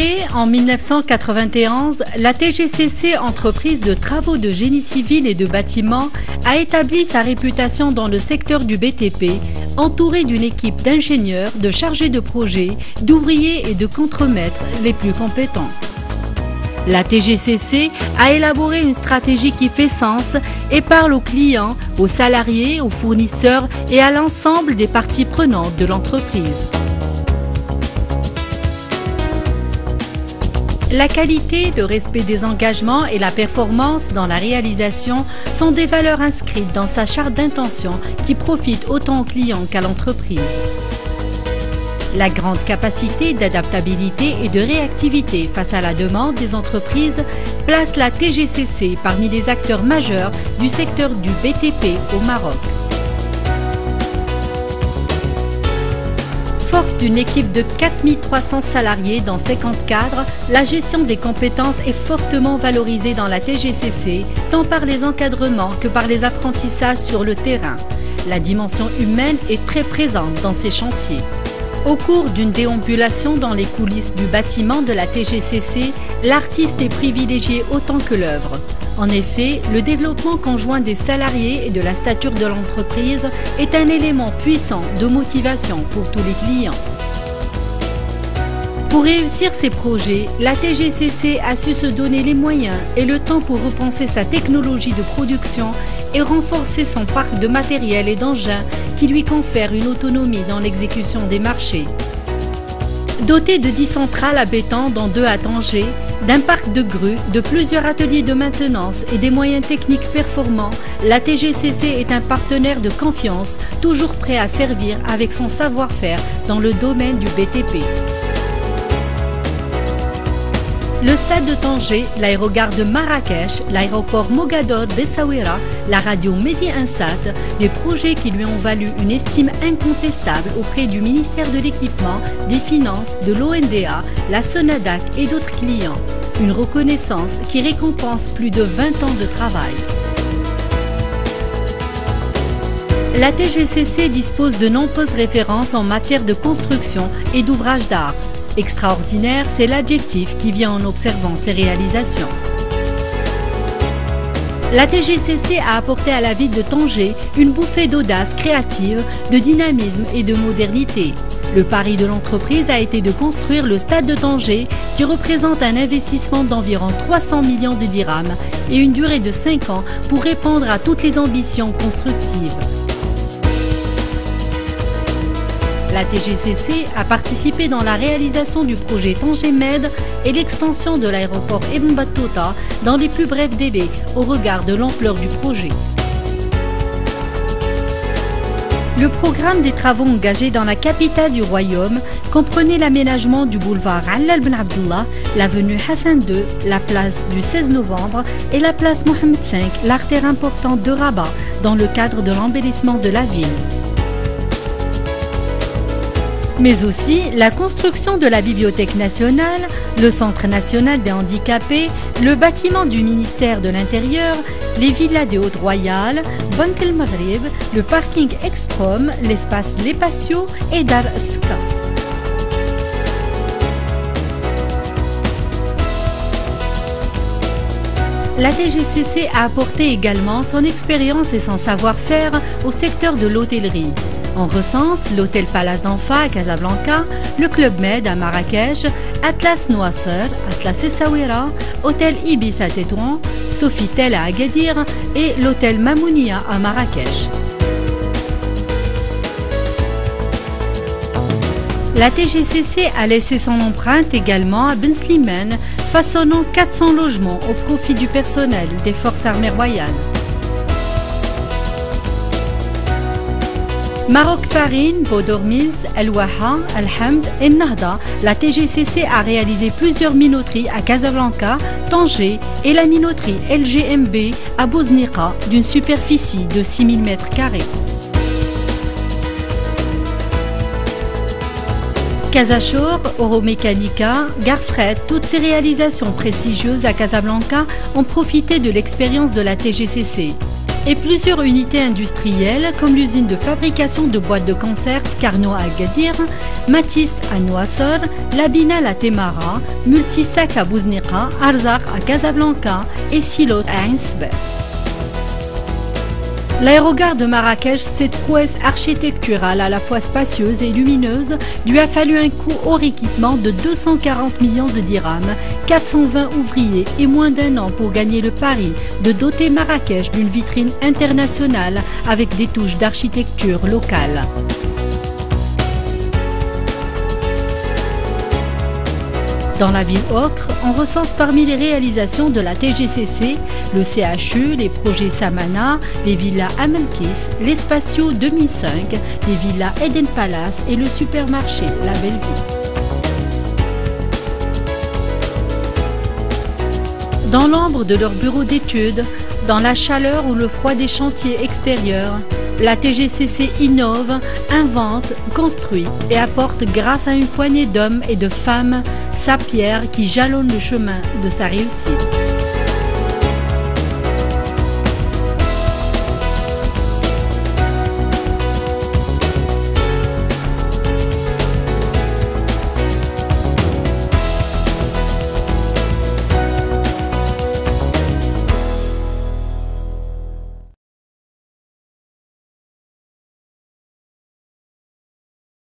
Créée en 1991, la TGCC, entreprise de travaux de génie civil et de bâtiment, a établi sa réputation dans le secteur du BTP, entourée d'une équipe d'ingénieurs, de chargés de projet, d'ouvriers et de contremaîtres les plus compétents. La TGCC a élaboré une stratégie qui fait sens et parle aux clients, aux salariés, aux fournisseurs et à l'ensemble des parties prenantes de l'entreprise. La qualité, le respect des engagements et la performance dans la réalisation sont des valeurs inscrites dans sa charte d'intention qui profitent autant aux clients qu'à l'entreprise. La grande capacité d'adaptabilité et de réactivité face à la demande des entreprises place la TGCC parmi les acteurs majeurs du secteur du BTP au Maroc. Forte d'une équipe de 4300 salariés dans 50 cadres, la gestion des compétences est fortement valorisée dans la TGCC, tant par les encadrements que par les apprentissages sur le terrain. La dimension humaine est très présente dans ces chantiers. Au cours d'une déambulation dans les coulisses du bâtiment de la TGCC, l'artiste est privilégié autant que l'œuvre. En effet, le développement conjoint des salariés et de la stature de l'entreprise est un élément puissant de motivation pour tous les clients. Pour réussir ces projets, la TGCC a su se donner les moyens et le temps pour repenser sa technologie de production et renforcer son parc de matériel et d'engins qui lui confère une autonomie dans l'exécution des marchés. Dotée de 10 centrales à béton, dont 2 à Tanger, d'un parc de grues, de plusieurs ateliers de maintenance et des moyens techniques performants, la TGCC est un partenaire de confiance, toujours prêt à servir avec son savoir-faire dans le domaine du BTP. Le stade de Tanger, l'aérogare de Marrakech, l'aéroport Mogador d'Essaouira, la radio Mehdi Ansat, des projets qui lui ont valu une estime incontestable auprès du ministère de l'Équipement, des Finances, de l'ONDA, la Sonadac et d'autres clients. Une reconnaissance qui récompense plus de 20 ans de travail. La TGCC dispose de nombreuses références en matière de construction et d'ouvrages d'art. Extraordinaire, c'est l'adjectif qui vient en observant ces réalisations. La TGCC a apporté à la ville de Tanger une bouffée d'audace créative, de dynamisme et de modernité. Le pari de l'entreprise a été de construire le stade de Tanger qui représente un investissement d'environ 300 millions de dirhams et une durée de 5 ans pour répondre à toutes les ambitions constructives. La TGCC a participé dans la réalisation du projet Tanger Med et l'extension de l'aéroport Ibn Battuta dans les plus brefs délais au regard de l'ampleur du projet. Le programme des travaux engagés dans la capitale du royaume comprenait l'aménagement du boulevard Allal Ben Abdullah, l'avenue Hassan II, la place du 16 novembre et la place Mohamed V, l'artère importante de Rabat, dans le cadre de l'embellissement de la ville. Mais aussi la construction de la Bibliothèque nationale, le Centre national des handicapés, le bâtiment du ministère de l'Intérieur, les villas des Hautes-Royales, Bank El Maghrib, le parking Exprom, l'espace Les Patios et Dar Ska. La TGCC a apporté également son expérience et son savoir-faire au secteur de l'hôtellerie. On recense l'hôtel Palace d'Anfa à Casablanca, le Club Med à Marrakech, Atlas Noisser, Atlas Essaouira, hôtel Ibis à Tétouan, Sofitel à Agadir et l'hôtel Mamounia à Marrakech. La TGCC a laissé son empreinte également à Ben Slimane, façonnant 400 logements au profit du personnel des forces armées royales. Maroc Farine, Bodor Mills, El Waha, Al Hamd et Nahda, la TGCC a réalisé plusieurs minoteries à Casablanca, Tanger et la minoterie LGMB à Boznica d'une superficie de 6000 m². Casachor, Euromécanica, Garfret, toutes ces réalisations prestigieuses à Casablanca ont profité de l'expérience de la TGCC. et plusieurs unités industrielles comme l'usine de fabrication de boîtes de conserve Carnot à Agadir, Matisse à Nouassor, Labinal à Temara, Multisac à Bouznika, Arzaq à Casablanca et Silot à Insber. L'aérogare de Marrakech, cette prouesse architecturale à la fois spacieuse et lumineuse, lui a fallu un coût hors équipement de 240 millions de dirhams, 420 ouvriers et moins d'un an pour gagner le pari de doter Marrakech d'une vitrine internationale avec des touches d'architecture locale. Dans la ville ocre, on recense parmi les réalisations de la TGCC le CHU, les projets Samana, les villas Amelkis, les Spatiaux 2005, les villas Eden Palace et le supermarché La Belle Ville. Dans l'ombre de leur bureau d'études, dans la chaleur ou le froid des chantiers extérieurs, la TGCC innove, invente, construit et apporte grâce à une poignée d'hommes et de femmes sa pierre qui jalonne le chemin de sa réussite.